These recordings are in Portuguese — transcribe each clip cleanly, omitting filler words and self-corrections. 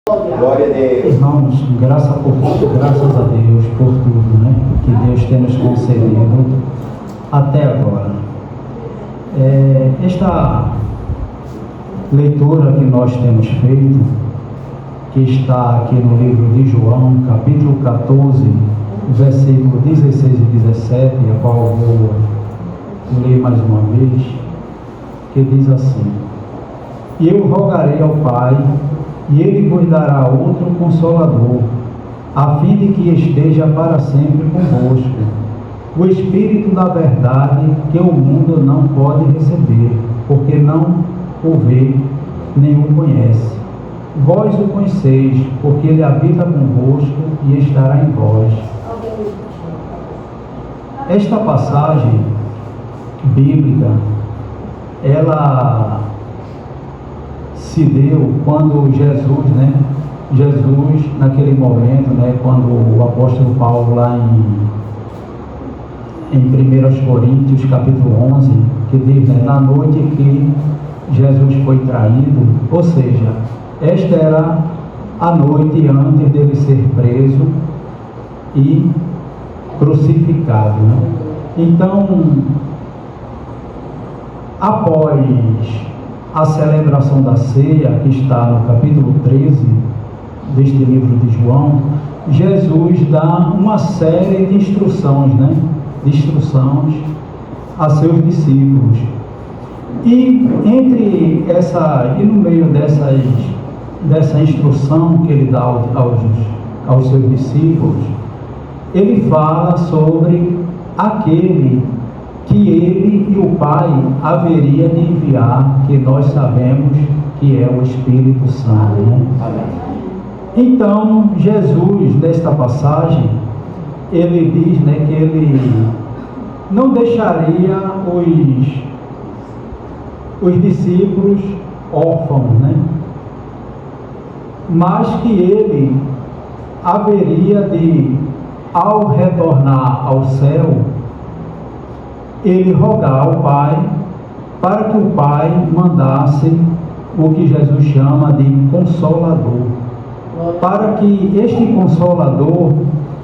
Glória a Deus. Irmãos, graças a Deus por tudo, né? Que Deus tem nos concedido até agora. Esta leitura que nós temos feito, que está aqui no livro de João, capítulo 14, versículo 16 e 17, a qual eu vou ler mais uma vez, que diz assim: E eu rogarei ao Pai, e Ele vos dará outro Consolador, a fim de que esteja para sempre convosco, o Espírito da verdade, que o mundo não pode receber, porque não o vê, nem o conhece. Vós o conheceis, porque Ele habita convosco e estará em vós. Esta passagem bíblica, ela se deu quando Jesus naquele momento, quando o apóstolo Paulo lá em 1 Coríntios capítulo 11, que diz, na noite que Jesus foi traído, ou seja, esta era a noite antes dele ser preso e crucificado, Então, após a celebração da ceia, que está no capítulo 13 deste livro de João, Jesus dá uma série de instruções, a seus discípulos. E no meio dessa instrução que ele dá aos seus discípulos, ele fala sobre aquele que ele e o Pai haveria de enviar, que nós sabemos que é o Espírito Santo. Então, Jesus, nesta passagem, ele diz que ele não deixaria os discípulos órfãos, mas que ele haveria de, ao retornar ao céu, ele rogar ao Pai para que o Pai mandasse o que Jesus chama de Consolador, para que este Consolador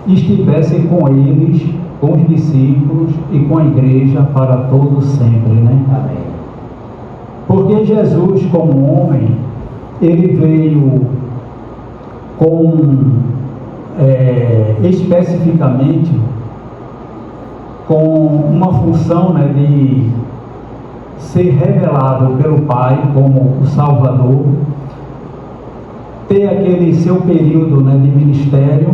estivesse com eles, com os discípulos e com a igreja para todo sempre, Amém. Porque Jesus, como homem, ele veio especificamente com uma função de ser revelado pelo Pai como o Salvador, ter aquele seu período de ministério,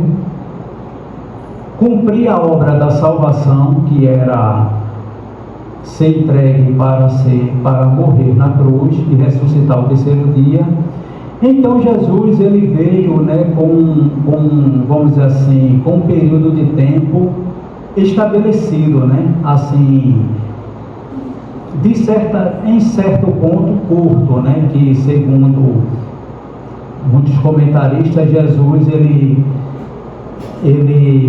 cumprir a obra da salvação, que era ser entregue para morrer na cruz e ressuscitar ao terceiro dia. Então Jesus ele veio vamos dizer assim, com um período de tempo estabelecido, assim, em certo ponto curto, que segundo muitos comentaristas, Jesus ele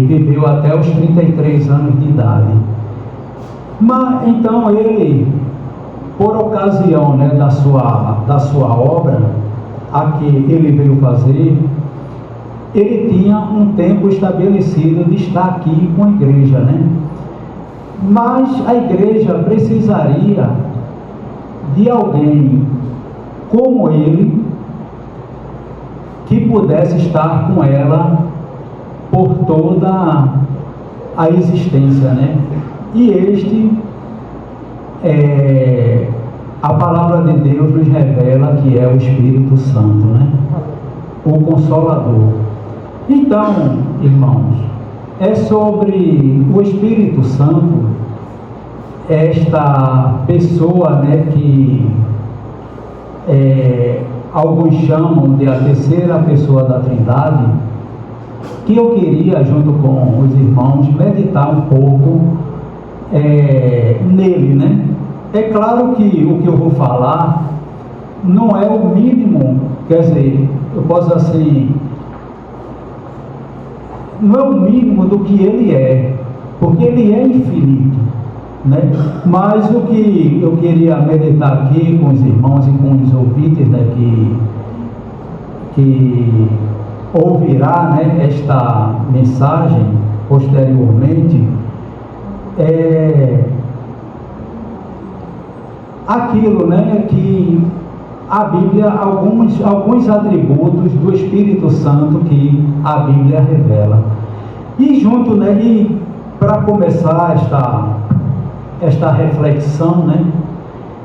viveu até os 33 anos de idade. Mas então ele, por ocasião da sua obra, a que ele veio fazer, ele tinha um tempo estabelecido de estar aqui com a igreja, Mas a igreja precisaria de alguém como ele, que pudesse estar com ela por toda a existência, E a palavra de Deus nos revela que é o Espírito Santo, O Consolador. Então, irmãos, é sobre o Espírito Santo, esta pessoa, que alguns chamam de a terceira pessoa da Trindade, que eu queria, junto com os irmãos, meditar um pouco nele, É claro que o que eu vou falar não é o mínimo, quer dizer, eu posso assim, não é o mínimo do que ele é, porque ele é infinito, Mas o que eu queria meditar aqui com os irmãos e com os ouvintes, que ouvirá, né, esta mensagem posteriormente, aquilo, né, que a Bíblia, alguns atributos do Espírito Santo que a Bíblia revela. E junto, né, e para começar esta reflexão, né,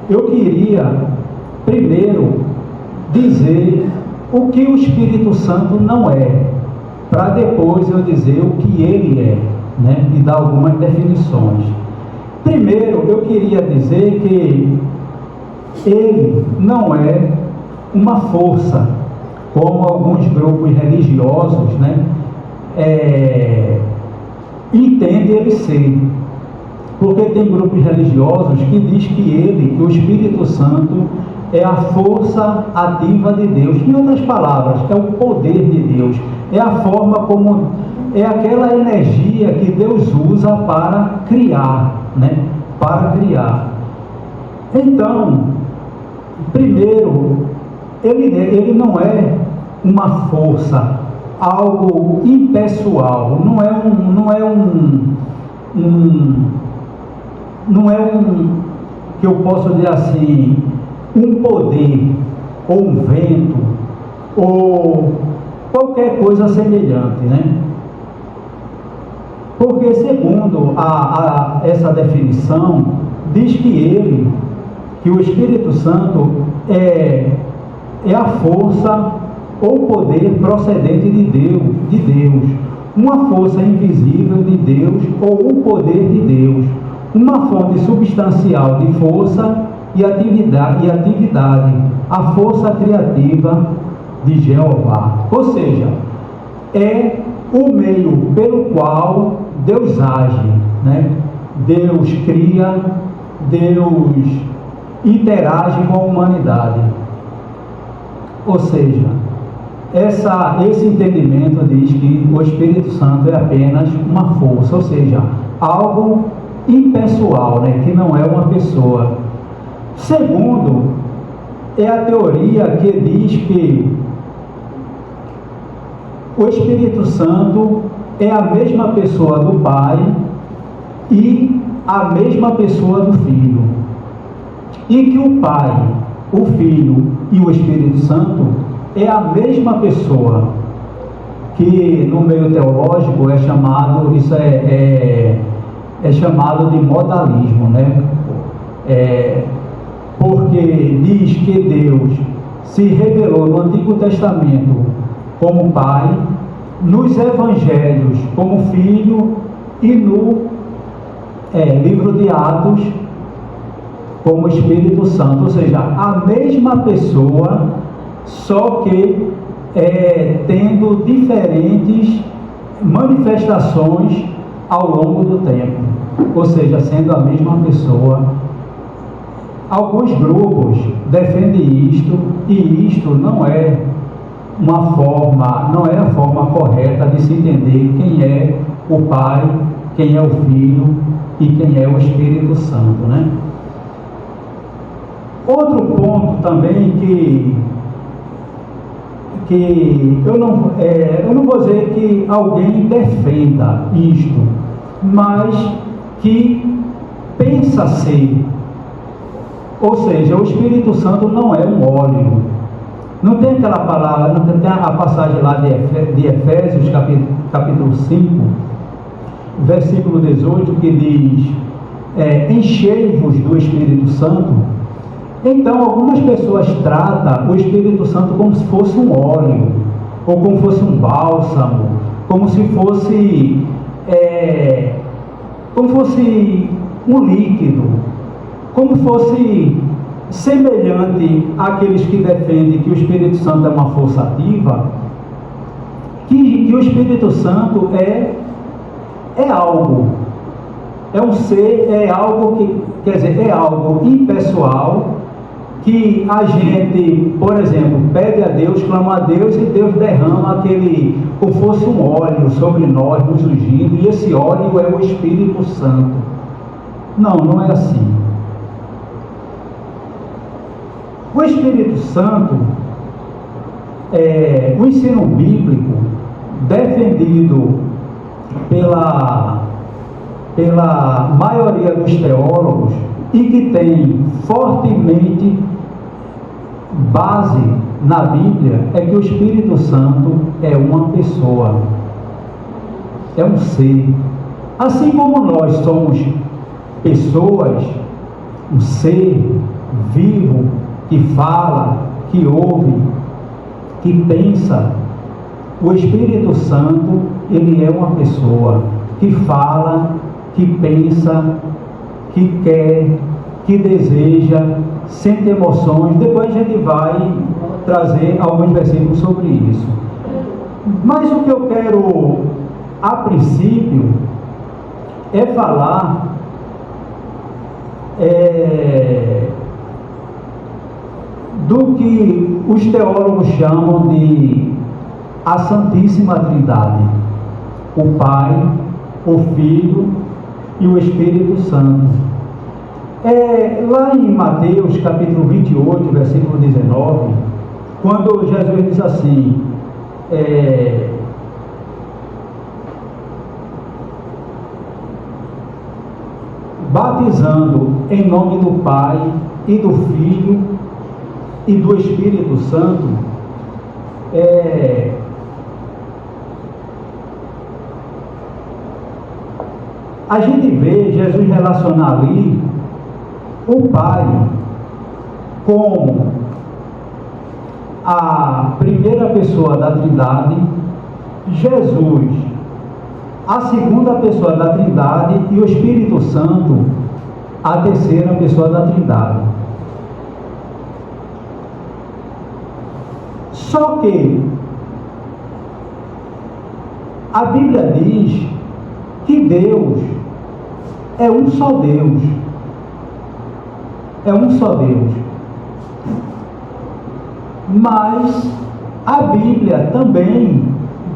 eu queria primeiro dizer o que o Espírito Santo não é, para depois eu dizer o que ele é, né, e dar algumas definições. Primeiro, eu queria dizer que ele não é uma força, como alguns grupos religiosos, né, entendem ele ser. Porque tem grupos religiosos que diz que o Espírito Santo, é a força ativa de Deus. Em outras palavras, é o poder de Deus, é a forma como, é aquela energia que Deus usa para criar, né? Para criar. Então, primeiro, ele não é uma força, algo impessoal, não é um que eu posso dizer assim, um poder, ou um vento, ou qualquer coisa semelhante, né? Porque segundo essa definição, diz que o Espírito Santo é a força ou poder procedente de Deus, uma força invisível de Deus ou o poder de Deus, uma fonte substancial de força e atividade, a força criativa de Jeová. Ou seja, é o meio pelo qual Deus age, né? Deus cria, Deus interage com a humanidade. Ou seja, esse entendimento diz que o Espírito Santo é apenas uma força, ou seja, algo impessoal, né? Que não é uma pessoa. Segundo, é a teoria que diz que o Espírito Santo é a mesma pessoa do Pai e a mesma pessoa do Filho. E que o Pai, o Filho e o Espírito Santo é a mesma pessoa, que no meio teológico é chamado, isso é chamado de modalismo, né? Porque diz que Deus se revelou no Antigo Testamento como Pai, nos Evangelhos como Filho e no livro de Atos como Espírito Santo, ou seja, a mesma pessoa, só que tendo diferentes manifestações ao longo do tempo, ou seja, sendo a mesma pessoa. Alguns grupos defendem isto, e isto não é a forma correta de se entender quem é o Pai, quem é o Filho e quem é o Espírito Santo, né? Outro ponto também que eu não vou dizer que alguém defenda isto, mas que pensa ser. Ou seja, o Espírito Santo não é um óleo. Não tem aquela palavra, não tem a passagem lá de Efésios, capítulo 5, versículo 18, que diz: enchei-vos do Espírito Santo. Então, algumas pessoas tratam o Espírito Santo como se fosse um óleo, ou como se fosse um bálsamo, como se fosse um líquido, como fosse semelhante àqueles que defendem que o Espírito Santo é uma força ativa, que o Espírito Santo é algo, é um ser, é algo que, quer dizer, é algo impessoal, que a gente, por exemplo, pede a Deus, clama a Deus e Deus derrama como fosse um óleo sobre nós, nos ungindo, e esse óleo é o Espírito Santo. Não é assim. O Espírito Santo, o ensino bíblico defendido pela maioria dos teólogos e que tem fortemente base na Bíblia é que o Espírito Santo é uma pessoa, é um ser. Assim como nós somos pessoas, um ser vivo que fala, que ouve, que pensa, o Espírito Santo, ele é uma pessoa que fala, que pensa, que quer, que deseja, sente emoções. Depois a gente vai trazer alguns versículos sobre isso. Mas o que eu quero, a princípio, é falar do que os teólogos chamam de a Santíssima Trindade: o Pai, o Filho e o Espírito Santo. Lá em Mateus capítulo 28, versículo 19, quando Jesus diz assim, batizando em nome do Pai e do Filho e do Espírito Santo, a gente vê Jesus relacionar ali o Pai como a primeira pessoa da Trindade, Jesus a segunda pessoa da Trindade e o Espírito Santo a terceira pessoa da Trindade. Só que a Bíblia diz que Deus é um só Deus. É um só Deus. Mas a Bíblia também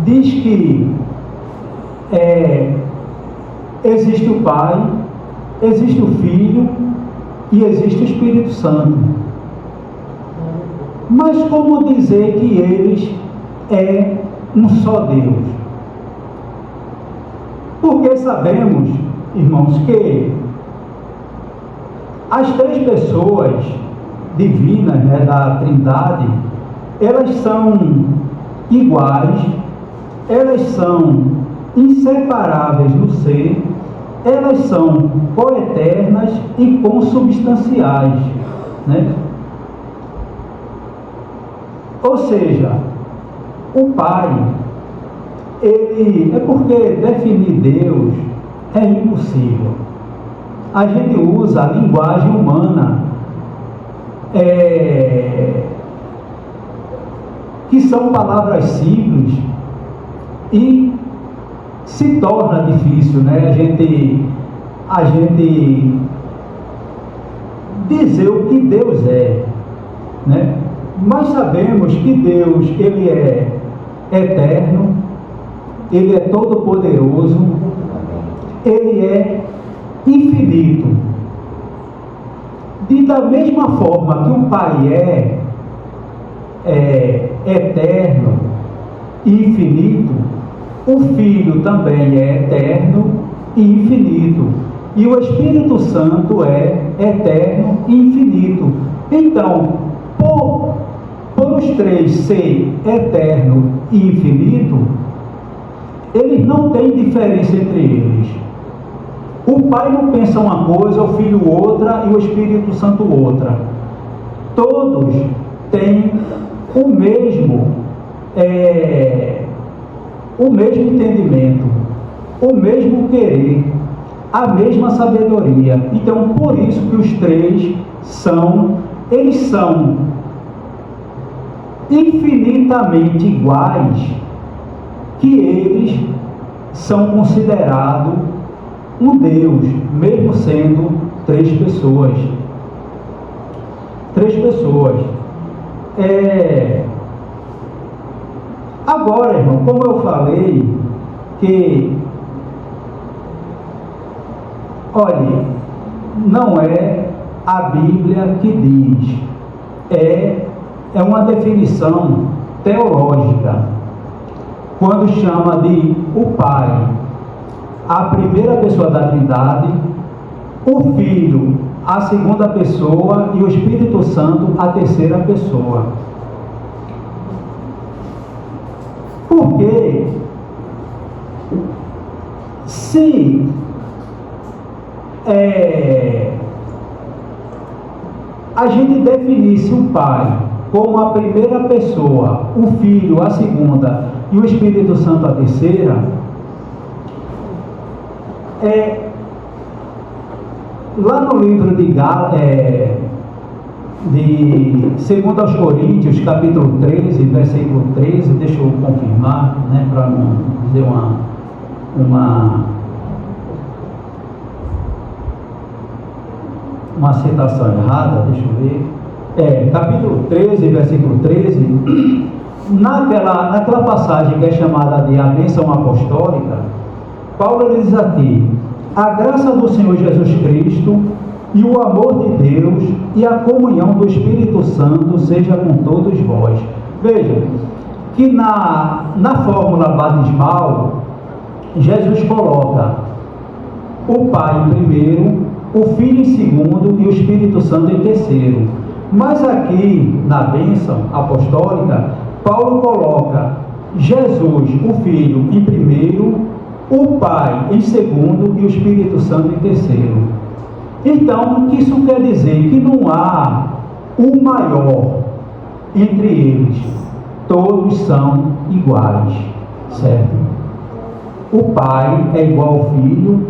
diz que existe o Pai, existe o Filho e existe o Espírito Santo. Mas como dizer que eles é um só Deus? Porque sabemos, irmãos, que as três pessoas divinas, da Trindade, elas são iguais, elas são inseparáveis no ser, elas são coeternas e consubstanciais, né? Ou seja, o Pai, ele é porque definir Deus é impossível. A gente usa a linguagem humana, que são palavras simples e se torna difícil, né? A gente dizer o que Deus é, né? Mas sabemos que Deus, ele é eterno, ele é todo-poderoso, ele é infinito. E da mesma forma que o Pai é eterno e infinito, o Filho também é eterno e infinito. E o Espírito Santo é eterno e infinito. Então, por os três ser eterno e infinito, eles não têm diferença entre eles. O Pai não pensa uma coisa, o Filho outra e o Espírito Santo outra. Todos têm o mesmo entendimento, o mesmo querer, a mesma sabedoria. Então, por isso que os três são infinitamente iguais, que eles são considerados um Deus, mesmo sendo três pessoas. Três pessoas. Agora, irmão, como eu falei, que, olhe, não é a Bíblia que diz, é uma definição teológica, quando chama de o Pai a primeira pessoa da Trindade, o Filho a segunda pessoa e o Espírito Santo a terceira pessoa. Porque se a gente definisse o Pai como a primeira pessoa, o Filho a segunda e o Espírito Santo a terceira, lá no livro de 2 aos Coríntios, capítulo 13, versículo 13, deixa eu confirmar, né, para não dizer uma citação errada, deixa eu ver, capítulo 13, versículo 13, naquela passagem que é chamada de a bênção apostólica, Paulo diz aqui: a graça do Senhor Jesus Cristo e o amor de Deus e a comunhão do Espírito Santo seja com todos vós. Veja que na fórmula batismal, Jesus coloca o Pai em primeiro, o Filho em segundo e o Espírito Santo em terceiro. Mas aqui na bênção apostólica, Paulo coloca Jesus, o Filho, em primeiro, o Pai em segundo e o Espírito Santo em terceiro. Então, isso quer dizer que não há o maior entre eles. Todos são iguais, certo? O Pai é igual ao Filho,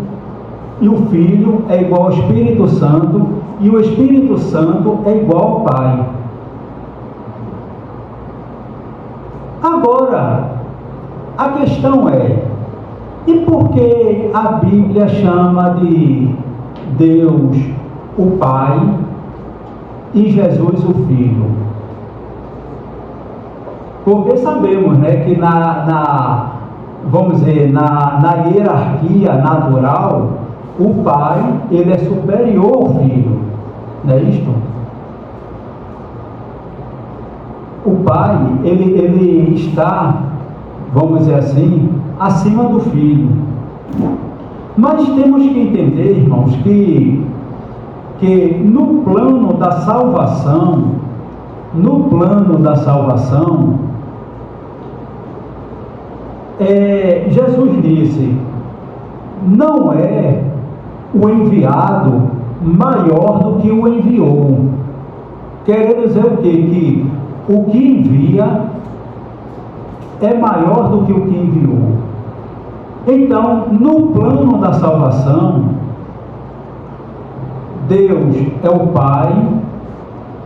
e o Filho é igual ao Espírito Santo, e o Espírito Santo é igual ao Pai. Agora, a questão é: e por que a Bíblia chama de Deus o Pai e Jesus o Filho? Porque sabemos, né, que vamos dizer, na hierarquia natural, o Pai, ele é superior ao Filho, não é isto? O Pai, ele está, vamos dizer assim, acima do Filho. Mas temos que entender, irmãos, que no plano da salvação, Jesus disse: não é o enviado maior do que o enviou. Querendo dizer o quê? Que o que envia é maior do que o que enviou. Então, no plano da salvação, Deus é o Pai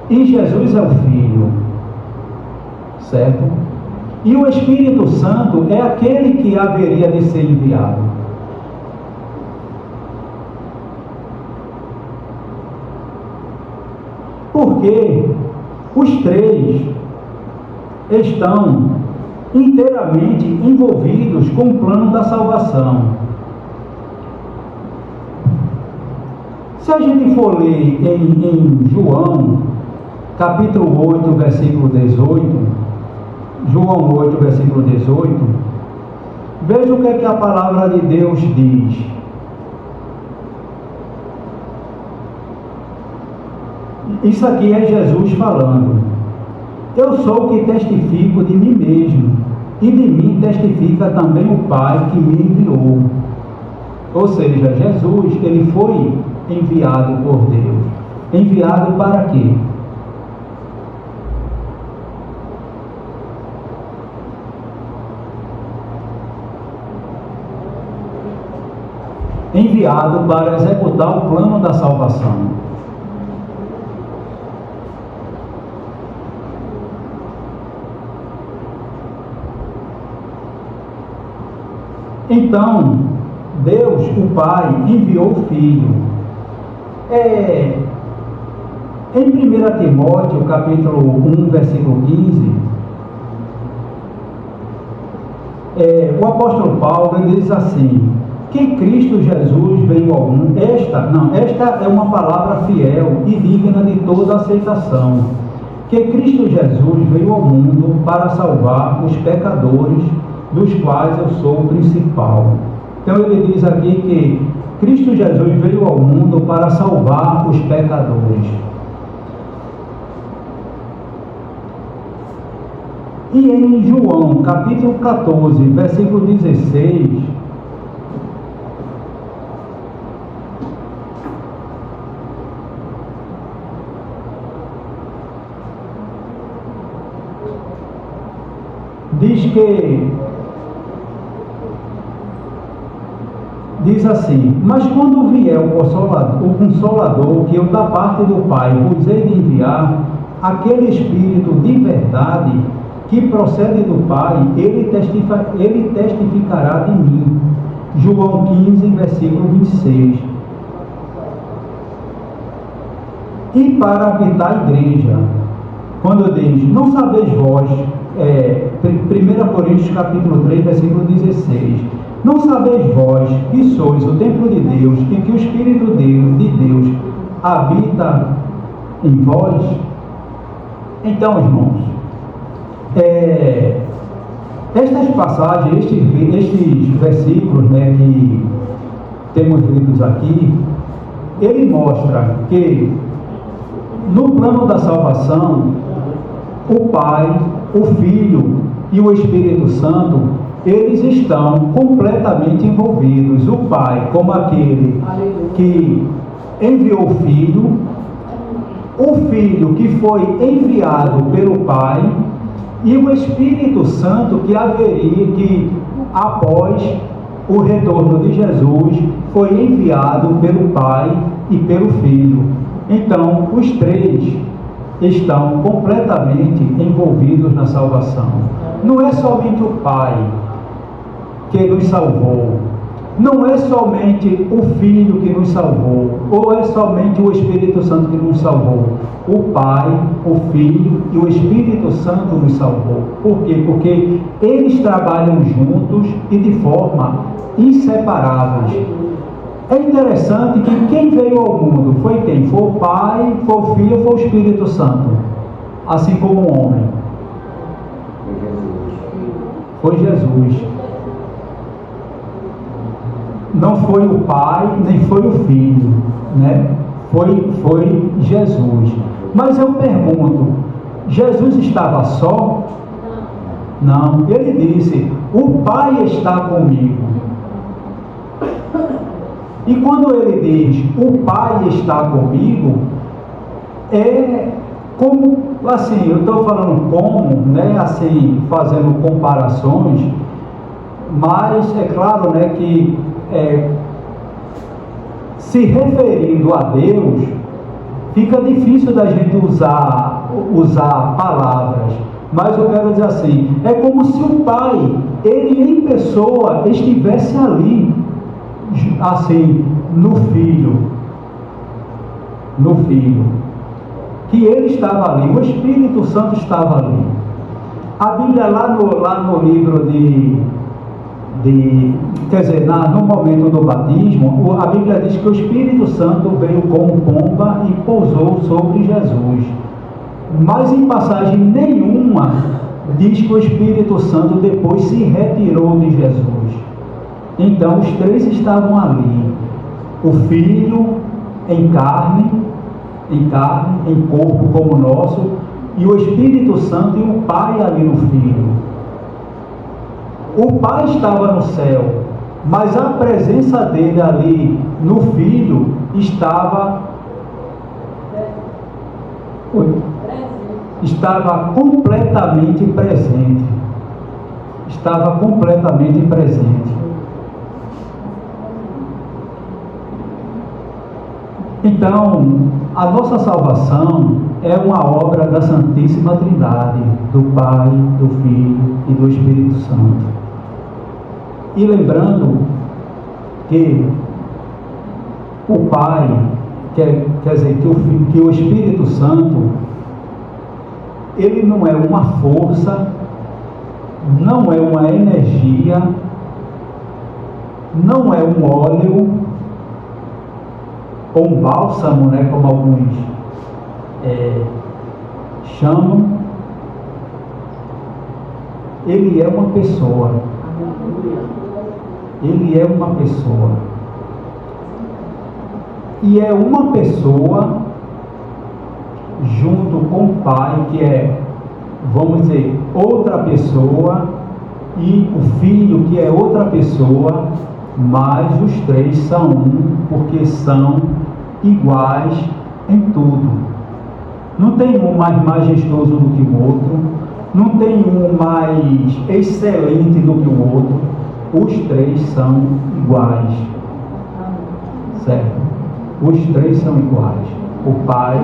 e Jesus é o Filho, certo? E o Espírito Santo é aquele que haveria de ser enviado. Porque os três estão inteiramente envolvidos com o plano da salvação. Se a gente for ler em João, capítulo 8, versículo 18, João 8, versículo 18, veja o que é que a palavra de Deus diz. Isso aqui é Jesus falando: eu sou o que testifico de mim mesmo, e de mim testifica também o Pai que me enviou. Ou seja, Jesus, ele foi enviado por Deus. Enviado para quê? Enviado para executar o plano da salvação. Então, Deus, o Pai, enviou o Filho. Em 1 Timóteo, capítulo 1, versículo 15, o apóstolo Paulo diz assim: que Cristo Jesus veio ao mundo. Esta é uma palavra fiel e digna de toda aceitação. que Cristo Jesus veio ao mundo para salvar os pecadores, dos quais eu sou o principal. Então ele diz aqui que Cristo Jesus veio ao mundo para salvar os pecadores. E em João, capítulo 14, versículo 16, diz assim: mas quando vier o Consolador, que eu da parte do Pai vos hei de enviar, aquele Espírito de verdade que procede do Pai, ele testificará de mim. João 15, versículo 26. E para habitar a igreja, quando diz, não sabeis vós, 1 Coríntios capítulo 3, versículo 16, não sabeis vós que sois o templo de Deus e que o Espírito de Deus habita em vós? Então, irmãos, estas passagens, estes versículos, né, que temos lidos aqui, ele mostra que no plano da salvação, o Pai, o Filho e o Espírito Santo, eles estão completamente envolvidos. O Pai como aquele que enviou o Filho que foi enviado pelo Pai, e o Espírito Santo que após o retorno de Jesus, foi enviado pelo Pai e pelo Filho. Então, os três estão completamente envolvidos na salvação. Não é somente o Pai que nos salvou, não é somente o Filho que nos salvou, ou é somente o Espírito Santo que nos salvou. O Pai, o Filho e o Espírito Santo nos salvou. Por quê? Porque eles trabalham juntos e de forma inseparáveis. É interessante que quem veio ao mundo foi quem? Foi o Pai, foi o Filho, foi o Espírito Santo, assim como o homem. Foi Jesus. Não foi o Pai, nem foi o Filho, né? Foi Jesus. Mas eu pergunto, Jesus estava só? Não. Ele disse, o Pai está comigo. E quando ele diz, o Pai está comigo, é como, assim, eu estou falando como, né, assim, fazendo comparações, mas é claro, né, que se referindo a Deus, fica difícil da gente usar palavras, mas eu quero dizer assim, é como se o Pai, ele em pessoa, estivesse ali, assim, no Filho, que ele estava ali, o Espírito Santo estava ali. A Bíblia lá no livro no momento do batismo, a Bíblia diz que o Espírito Santo veio como pomba e pousou sobre Jesus, mas em passagem nenhuma diz que o Espírito Santo depois se retirou de Jesus. Então os três estavam ali, o Filho em carne, em corpo como o nosso, e o Espírito Santo e o Pai ali no Filho. O Pai estava no céu, mas a presença dele ali no Filho estava completamente presente. Estava completamente presente. Então, a nossa salvação é uma obra da Santíssima Trindade, do Pai, do Filho e do Espírito Santo. E lembrando que o Pai, quer dizer, que o Espírito Santo, ele não é uma força, não é uma energia, não é um óleo, ou um bálsamo, né, como alguns chamam, ele é uma pessoa. Ele é uma pessoa. E é uma pessoa junto com o Pai, que é, vamos dizer, outra pessoa, e o Filho, que é outra pessoa, mas os três são um, porque são iguais em tudo. Não tem um mais majestoso do que o outro, não tem um mais excelente do que o outro, os três são iguais. Certo? Os três são iguais. O Pai,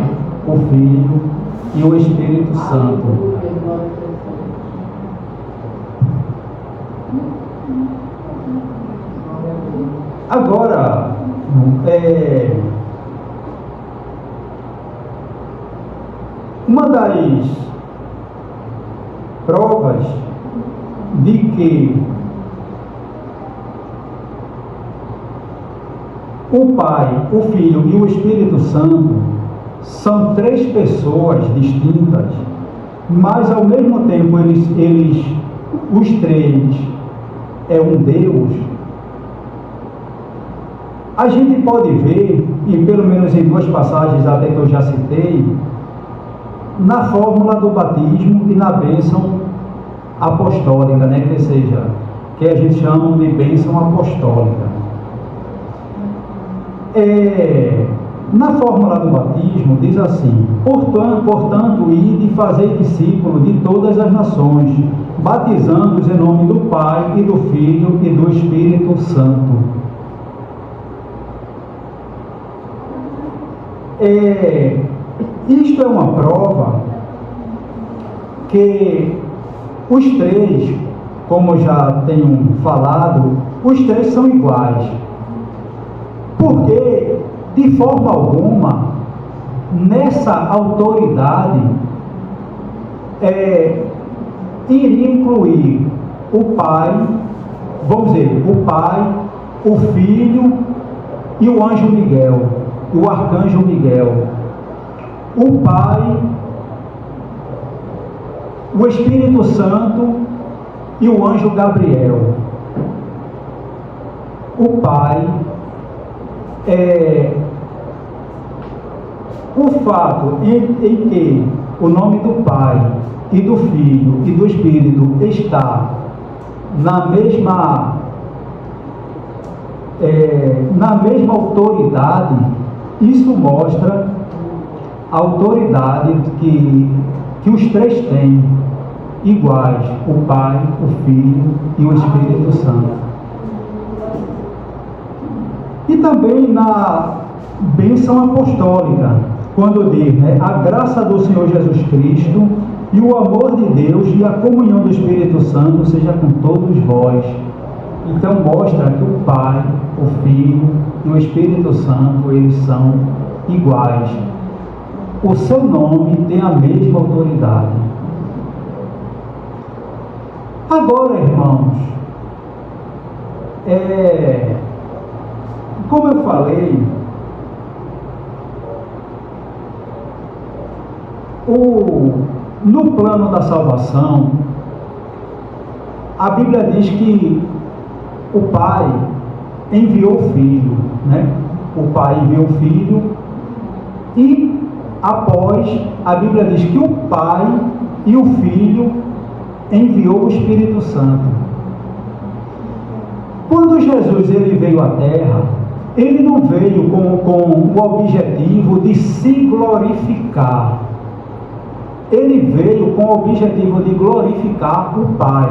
o Filho e o Espírito Santo. Agora, uma das provas de que o Pai, o Filho e o Espírito Santo são três pessoas distintas, mas ao mesmo tempo os três é um Deus. A gente pode ver, e pelo menos em duas passagens até que eu já citei, na fórmula do batismo e na bênção apostólica, né? Que seja, que a gente chama de bênção apostólica. Na fórmula do batismo diz assim: portanto, ide e fazei discípulo de todas as nações, batizando-os em nome do Pai e do Filho e do Espírito Santo. Isto é uma prova que os três, como já tenho falado, os três são iguais. Porque, de forma alguma, nessa autoridade, iria incluir o Pai, vamos dizer, o Pai, o Filho e o anjo Miguel, o arcanjo Miguel. O Pai, o Espírito Santo e o anjo Gabriel. O Pai, o fato em que o nome do Pai e do Filho e do Espírito está na mesma autoridade, isso mostra a autoridade que os três têm, iguais, o Pai, o Filho e o Espírito Santo. E também na bênção apostólica, quando diz, né, a graça do Senhor Jesus Cristo e o amor de Deus e a comunhão do Espírito Santo seja com todos vós. Então mostra que o Pai, o Filho e o Espírito Santo, eles são iguais. O seu nome tem a mesma autoridade. Agora, irmãos, como eu falei, no plano da salvação, a Bíblia diz que o Pai enviou o Filho, né? O Pai enviou o Filho e após, a Bíblia diz que o Pai e o Filho enviou o Espírito Santo. Quando Jesus ele veio à Terra, ele não veio com o objetivo de se glorificar. Ele veio com o objetivo de glorificar o Pai.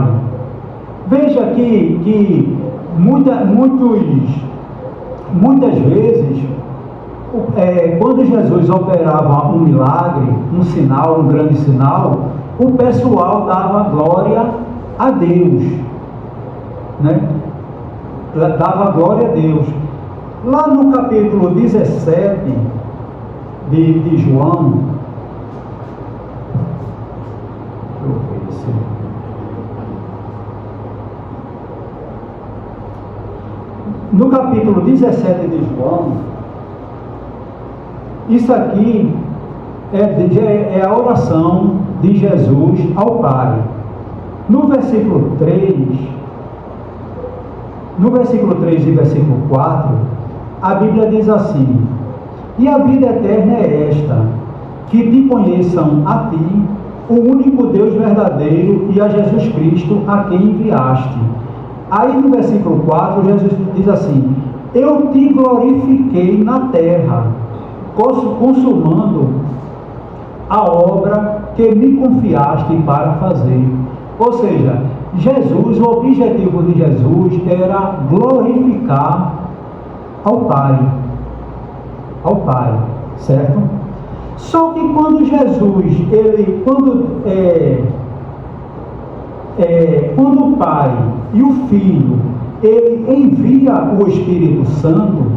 Veja que muitas vezes, quando Jesus operava um milagre, um sinal, um grande sinal, o pessoal dava glória a Deus, né? Dava glória a Deus. Lá no capítulo 17 de João, no capítulo 17 de João, isso aqui é a oração de Jesus ao Pai. No versículo 3 e versículo 4, a Bíblia diz assim: e a vida eterna é esta, que te conheçam a ti, o único Deus verdadeiro, e a Jesus Cristo, a quem enviaste. Aí no versículo 4, Jesus diz assim: eu te glorifiquei na terra, consumando a obra que me confiaste para fazer. Ou seja, Jesus, o objetivo de Jesus era glorificar ao Pai, certo? Só que quando Jesus, quando o Pai e o Filho, ele envia o Espírito Santo,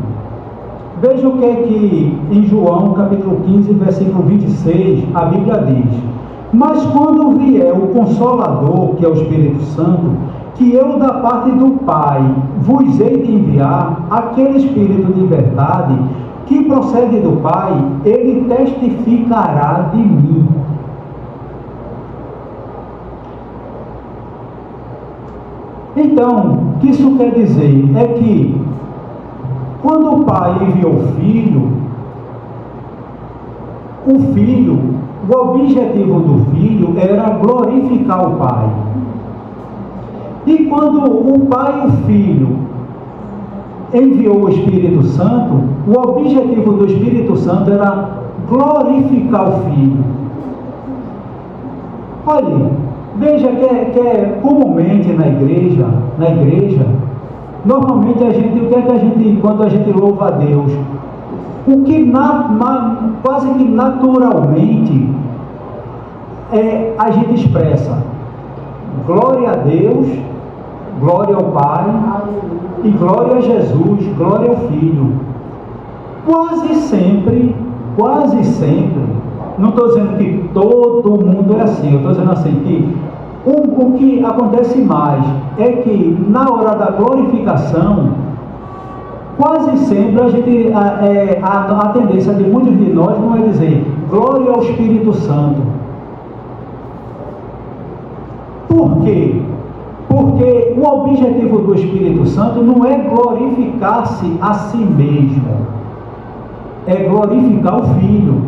veja o que é que em João capítulo 15, versículo 26, a Bíblia diz: mas quando vier o Consolador, que é o Espírito Santo, que eu da parte do Pai vos hei de enviar, aquele Espírito de verdade, que procede do Pai, ele testificará de mim. Então, o que isso quer dizer? É que, quando o Pai enviou o Filho, o objetivo do Filho era glorificar o Pai. E quando o Pai e o Filho enviou o Espírito Santo, o objetivo do Espírito Santo era glorificar o Filho. Olha, veja que comumente na igreja, normalmente o que é que a gente, quando a gente louva a Deus, o que quase que naturalmente a gente expressa glória a Deus, glória ao Pai e glória a Jesus, glória ao Filho. Quase sempre, não estou dizendo que todo mundo é assim, eu estou dizendo assim que o que acontece mais é que na hora da glorificação, quase sempre a tendência de muitos de nós não é dizer glória ao Espírito Santo. Por quê? Porque o objetivo do Espírito Santo não é glorificar-se a si mesmo, é glorificar o Filho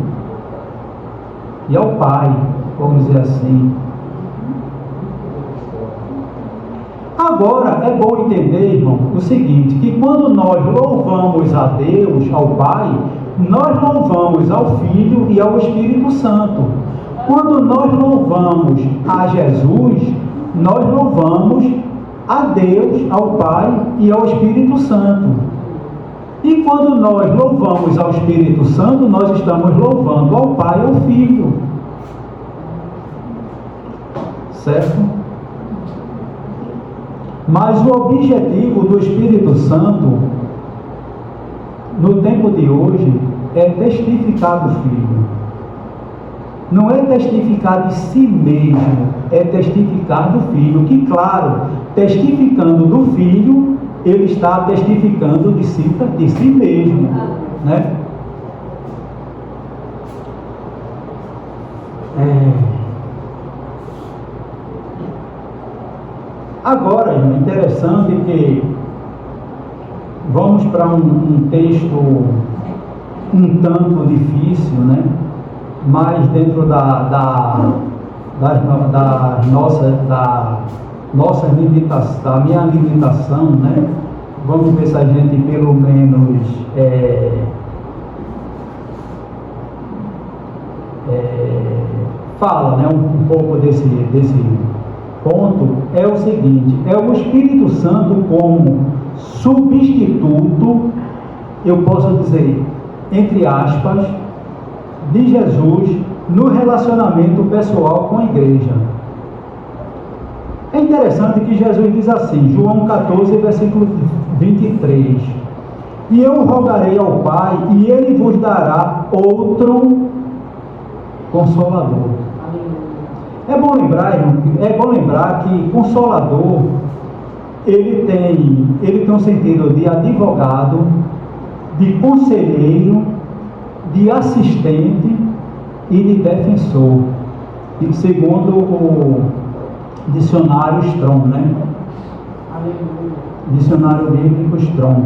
e ao Pai, vamos dizer assim. Agora, é bom entender, irmão, o seguinte, que quando nós louvamos a Deus, ao Pai, nós louvamos ao Filho e ao Espírito Santo. Quando nós louvamos a Jesus, nós louvamos a Deus, ao Pai e ao Espírito Santo. E quando nós louvamos ao Espírito Santo, nós estamos louvando ao Pai e ao Filho. Certo? Mas o objetivo do Espírito Santo, no tempo de hoje, é testificar do Filho. Não é testificar de si mesmo, é testificar do Filho, que, claro, testificando do Filho, ele está testificando de si mesmo, né? Agora, é interessante que vamos para um texto um tanto difícil, né? Mas dentro da minha limitação, né? Vamos ver se a gente pelo menos fala, né, um pouco desse ponto. É o seguinte: é o Espírito Santo como substituto, eu posso dizer, entre aspas, de Jesus no relacionamento pessoal com a igreja. É interessante que Jesus diz assim, João 14, versículo 23: e eu rogarei ao Pai, e Ele vos dará outro Consolador. É bom lembrar que Consolador, ele tem um sentido de advogado, de conselheiro, de assistente e de defensor, e segundo o dicionário Strong, né? Dicionário bíblico Strong.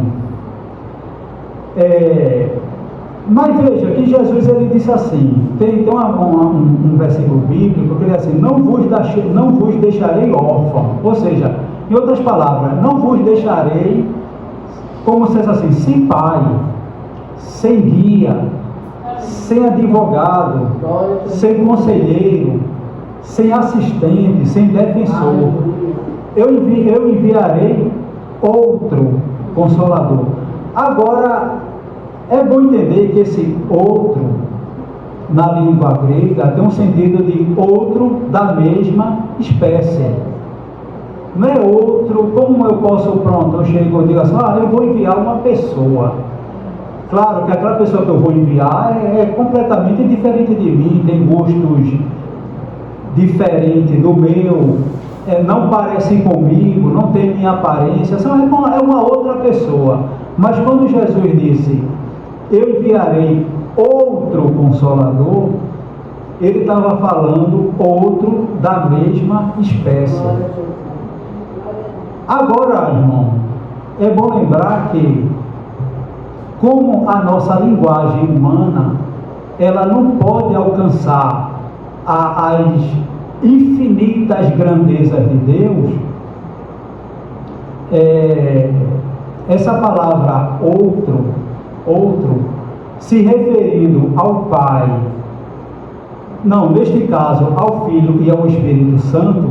Mas veja que Jesus ele disse assim, tem um versículo bíblico que ele diz assim, não vos deixarei órfão, ou seja, em outras palavras, não vos deixarei como se fosse assim, sem pai, sem guia, sem advogado, sem conselheiro, sem assistente, sem defensor. Eu enviarei outro Consolador. Agora, é bom entender que esse outro, na língua grega, tem um sentido de outro da mesma espécie. Não é outro, como eu posso, eu chego e digo assim, eu vou enviar uma pessoa. Claro que aquela pessoa que eu vou enviar é completamente diferente de mim, tem gostos diferentes do meu, não parece comigo, não tem minha aparência, é uma outra pessoa. Mas quando Jesus disse, eu enviarei outro Consolador, ele estava falando outro da mesma espécie. Agora, irmão, é bom lembrar que, como a nossa linguagem humana, ela não pode alcançar as infinitas grandezas de Deus, essa palavra outro, se referindo ao Pai, não, neste caso, ao Filho e ao Espírito Santo,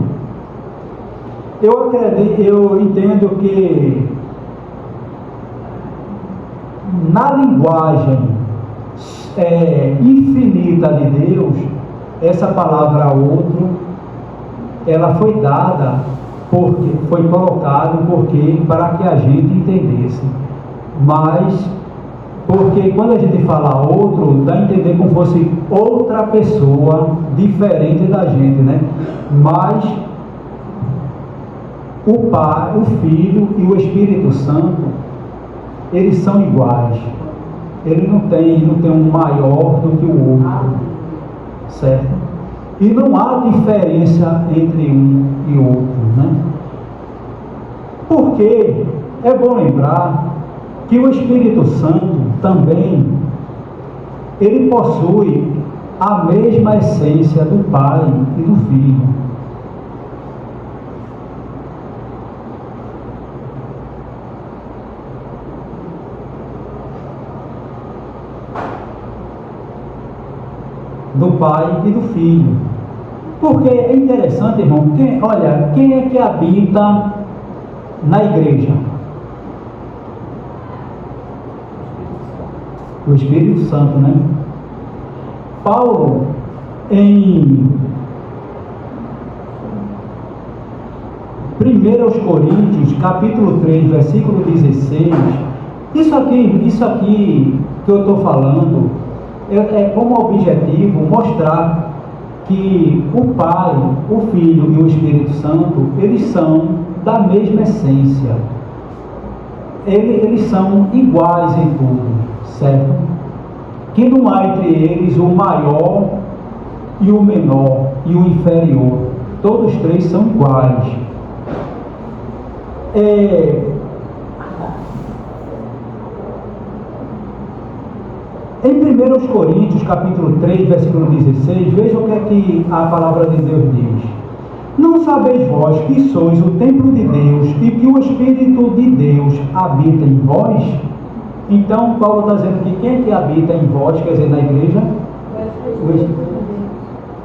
eu entendo que na linguagem infinita de Deus, essa palavra outro, ela foi dada, porque foi colocado para que a gente entendesse. Mas, porque quando a gente fala outro, dá a entender como fosse outra pessoa diferente da gente, né? Mas o Pai, o Filho e o Espírito Santo, eles são iguais. Ele não tem um maior do que o outro, certo? E não há diferença entre um e outro, né? Porque é bom lembrar que o Espírito Santo também, ele possui a mesma essência do Pai e do Filho. Do Pai e do Filho. Porque é interessante, irmão, quem é que habita na igreja? O Espírito Santo, né? Paulo, em 1 Coríntios, capítulo 3, versículo 16, isso aqui que eu estou falando, é como objetivo mostrar que o Pai, o Filho e o Espírito Santo, eles são da mesma essência. Eles são iguais em tudo, certo? Que não há entre eles o maior e o menor e o inferior. Todos três são iguais. Em 1 Coríntios, capítulo 3, versículo 16, veja o que é que a palavra de Deus diz. Não sabeis vós que sois o templo de Deus e que o Espírito de Deus habita em vós? Então, Paulo está dizendo que quem é que habita em vós, quer dizer, na igreja?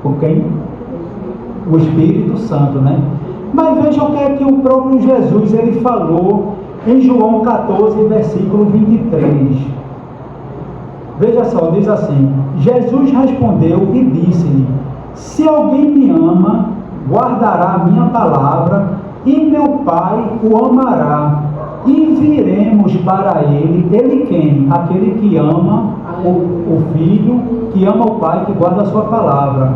O quem? O Espírito Santo, né? Mas veja o que é que o próprio Jesus ele falou em João 14, versículo 23. Veja só, diz assim, Jesus respondeu e disse-lhe, se alguém me ama, guardará a minha palavra, e meu Pai o amará, e viremos para ele. Ele quem? Aquele que ama o Filho, que ama o Pai, que guarda a sua palavra.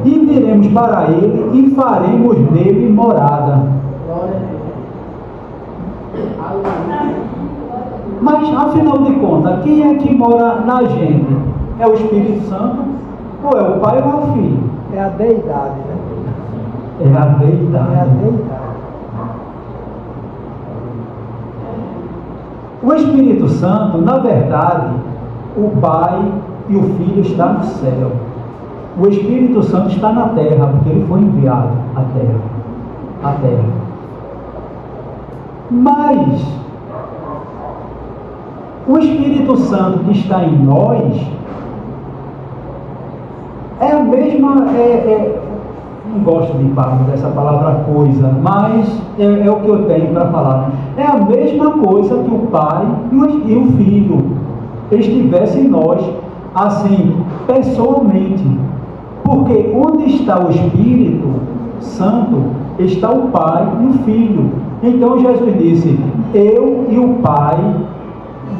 E viremos para ele e faremos nele morada. Mas, afinal de contas, quem é que mora na gente? É o Espírito Santo? Ou é o Pai ou é o Filho? É a deidade, né? É a deidade. É a deidade. O Espírito Santo, na verdade, o Pai e o Filho estão no céu. O Espírito Santo está na terra, porque ele foi enviado à terra. À terra. Mas o Espírito Santo que está em nós é a mesma, não gosto de falar dessa palavra coisa, mas é o que eu tenho para falar. É a mesma coisa que o Pai e o Filho estivessem em nós, assim, pessoalmente. Porque onde está o Espírito Santo, está o Pai e o Filho. Então Jesus disse: eu e o Pai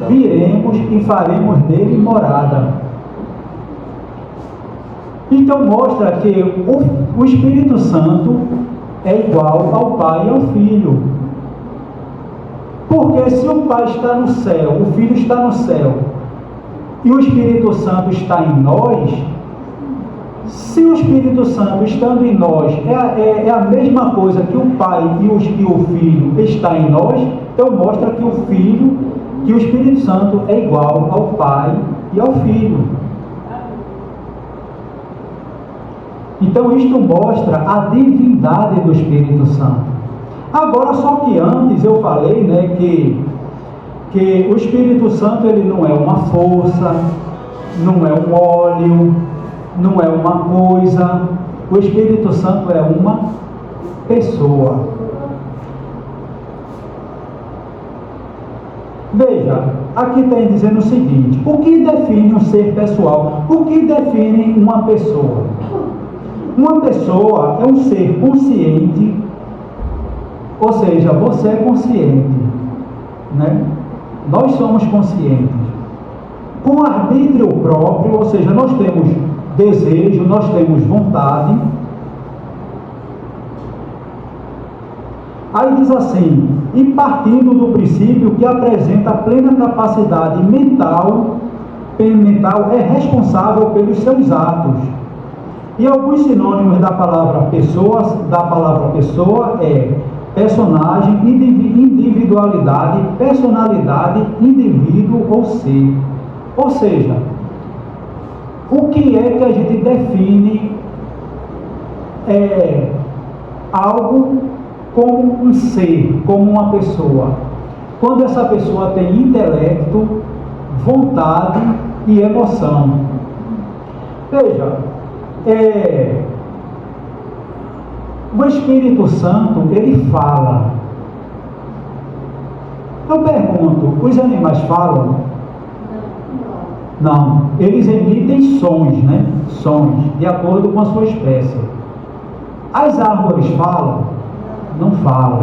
viremos e faremos nele morada. Então mostra que o Espírito Santo é igual ao Pai e ao Filho. Porque se o Pai está no céu, o Filho está no céu, e o Espírito Santo está em nós, se o Espírito Santo estando em nós é a mesma coisa que o Pai e o Filho está em nós, então mostra que o Espírito Santo é igual ao Pai e ao Filho. Então isto mostra a divindade do Espírito Santo. Agora, só que antes eu falei, né, que o Espírito Santo ele não é uma força, não é um óleo, não é uma coisa. O Espírito Santo é uma pessoa. Veja, aqui está dizendo o seguinte: o que define um ser pessoal? O que define uma pessoa? Uma pessoa é um ser consciente, ou seja, você é consciente, né? Nós somos conscientes, com arbítrio próprio, ou seja, nós temos desejo, nós temos vontade. Aí diz assim: e partindo do princípio que apresenta plena capacidade mental é responsável pelos seus atos. E alguns sinônimos da palavra pessoa é personagem, individualidade, personalidade, indivíduo ou ser. Ou seja, o que é que a gente define algo como um ser, como uma pessoa? Quando essa pessoa tem intelecto, vontade e emoção. Veja, o Espírito Santo, ele fala. Eu pergunto, os animais falam? Não, eles emitem sons, né? Sons, de acordo com a sua espécie. As árvores falam? Não falam.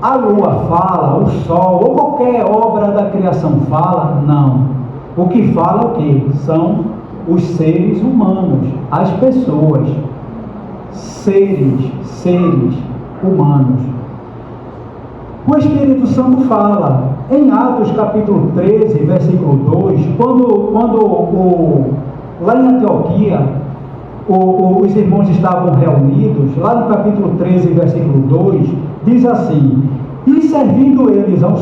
A lua fala, o sol, ou qualquer obra da criação fala? Não. O que fala é o quê? São os seres humanos, as pessoas, seres humanos. O Espírito Santo fala em Atos capítulo 13, versículo 2, quando lá em Antioquia os irmãos estavam reunidos, lá no capítulo 13, versículo 2, diz assim: e servindo eles ao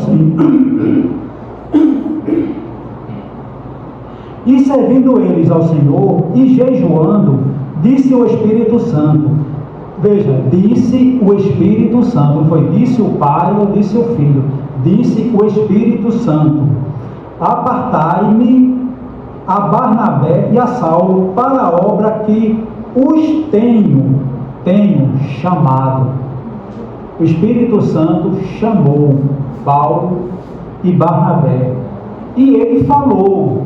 Senhor, e jejuando, disse o Espírito Santo. Veja, disse o Espírito Santo, não foi disse o Pai ou disse o Filho, disse o Espírito Santo: apartai-me a Barnabé e a Saulo para a obra que os tenho chamado. O Espírito Santo chamou Paulo e Barnabé, e ele falou.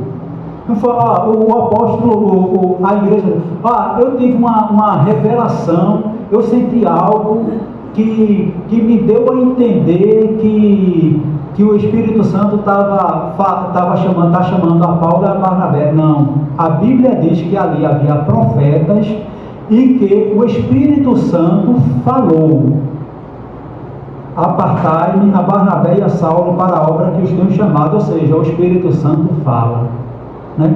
O apóstolo, a igreja, eu tive uma revelação, eu senti algo que me deu a entender que o Espírito Santo está chamando a Paulo e a Barnabé. Não, a Bíblia diz que ali havia profetas e que o Espírito Santo falou. apartai-me a Barnabé e a Saulo para a obra que os tenho chamado, ou seja, o Espírito Santo fala, né?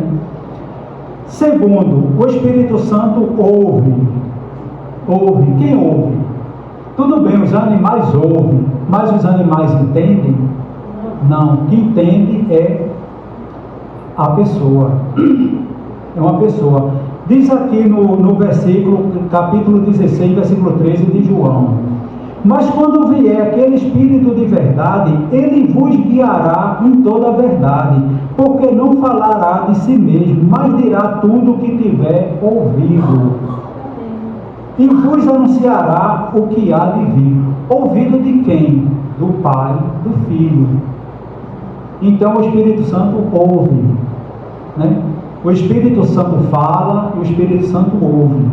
Segundo, o Espírito Santo ouve. Quem ouve? Tudo bem, os animais ouvem, mas os animais entendem? Não, quem entende é a pessoa, é uma pessoa. Diz aqui no versículo, capítulo 16, versículo 13 de João: mas quando vier aquele Espírito de verdade, ele vos guiará em toda a verdade, porque não falará de si mesmo, mas dirá tudo o que tiver ouvido, e vos anunciará o que há de vir. Ouvido de quem? Do Pai, do Filho. Então o Espírito Santo ouve, né? O Espírito Santo fala e o Espírito Santo ouve.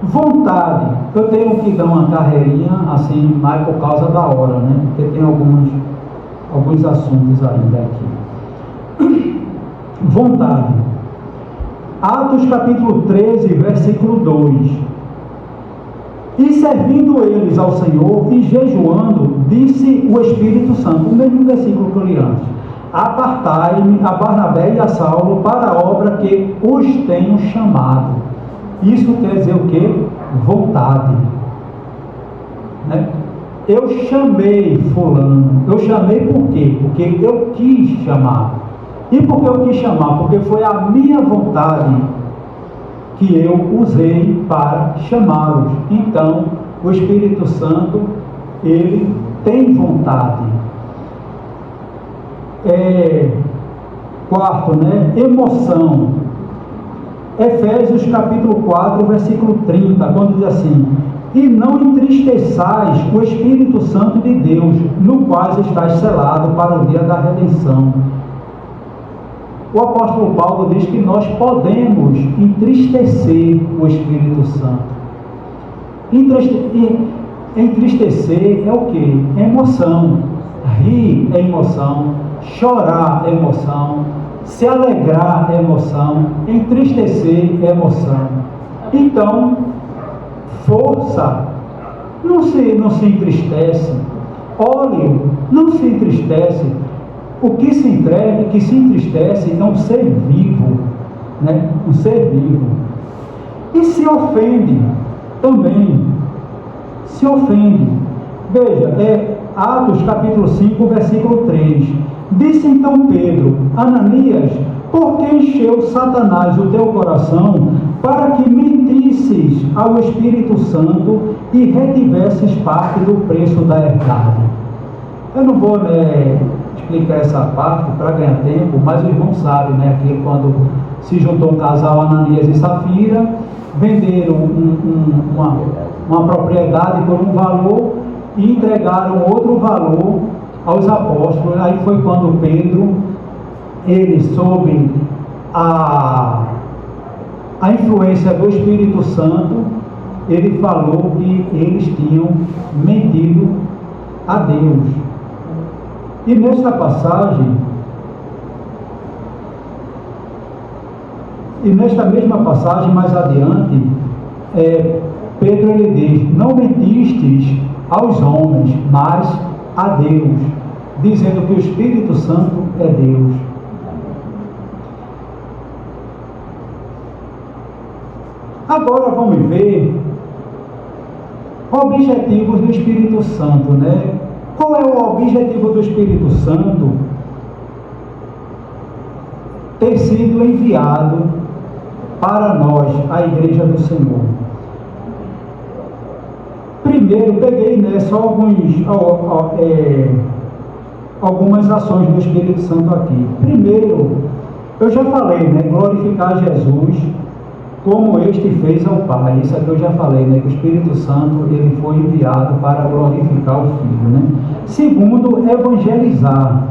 Vontade, eu tenho que dar uma carreirinha assim, mais por causa da hora, né? Porque tem alguns assuntos ainda aqui. Vontade. Atos capítulo 13, versículo 2. E servindo eles ao Senhor e jejuando, disse o Espírito Santo, o mesmo versículo que eu li antes: apartai-me a Barnabé e a Saulo para a obra que os tenho chamado. Isso quer dizer o quê? Vontade, né? Eu chamei fulano. Eu chamei por quê? Porque eu quis chamar. E por que eu quis chamar? Porque foi a minha vontade que eu usei para chamá-los. Então, o Espírito Santo, ele tem vontade. Quarto, né? Emoção. Efésios capítulo 4, versículo 30, quando diz assim: e não entristeçais o Espírito Santo de Deus, no qual estáis selado para o dia da redenção. O apóstolo Paulo diz que nós podemos entristecer o Espírito Santo. Entristecer é o quê? É emoção. Rir é emoção. Chorar é emoção. Se alegrar é emoção. Entristecer é emoção. Então, força não se entristece. Óleo não se entristece. O que se entristece é um ser vivo, né? Um ser vivo. E se ofende também. Se ofende. Veja, Atos capítulo 5, versículo 3. Disse então Pedro: Ananias, por que encheu Satanás o teu coração para que mentisses ao Espírito Santo e retivesses parte do preço da herdade? Eu não vou explicar essa parte para ganhar tempo, mas o irmão sabe, né? Que quando se juntou um casal, Ananias e Safira, venderam uma propriedade por um valor e entregaram outro valor aos apóstolos. Aí foi quando Pedro, ele sob a influência do Espírito Santo, ele falou que eles tinham mentido a Deus. E nesta passagem, e nesta mesma passagem mais adiante, Pedro ele diz: não mentistes aos homens, mas a Deus, dizendo que o Espírito Santo é Deus. Agora vamos ver objetivos do Espírito Santo, né? Qual é o objetivo do Espírito Santo? Ter sido enviado para nós, a Igreja do Senhor. Primeiro, peguei só algumas ações do Espírito Santo aqui. Primeiro, eu já falei, né? Glorificar Jesus como este fez ao Pai. Isso aqui eu já falei, né? Que o Espírito Santo ele foi enviado para glorificar o Filho, né? Segundo, evangelizar.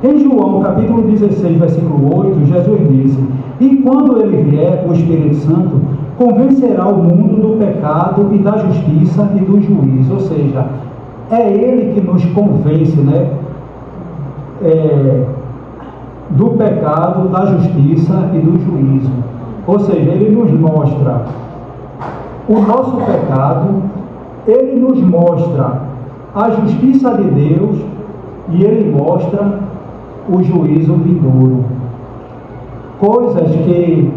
Em João capítulo 16, versículo 8, Jesus disse: e quando ele vier, o Espírito Santo convencerá o mundo do pecado e da justiça e do juízo. Ou seja, é ele que nos convence, né? Do pecado, da justiça e do juízo. Ou seja, ele nos mostra o nosso pecado, ele nos mostra a justiça de Deus e ele mostra o juízo vindouro. Coisas que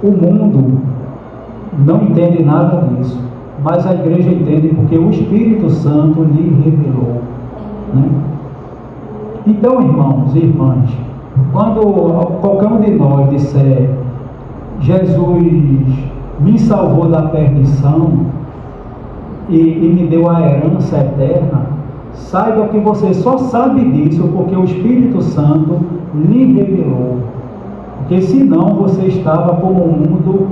o mundo não entende nada disso, mas a igreja entende porque o Espírito Santo lhe revelou, né? Então, irmãos e irmãs, quando qualquer um de nós disser Jesus me salvou da perdição e me deu a herança eterna, saiba que você só sabe disso porque o Espírito Santo lhe revelou. Porque senão você estava como um mundo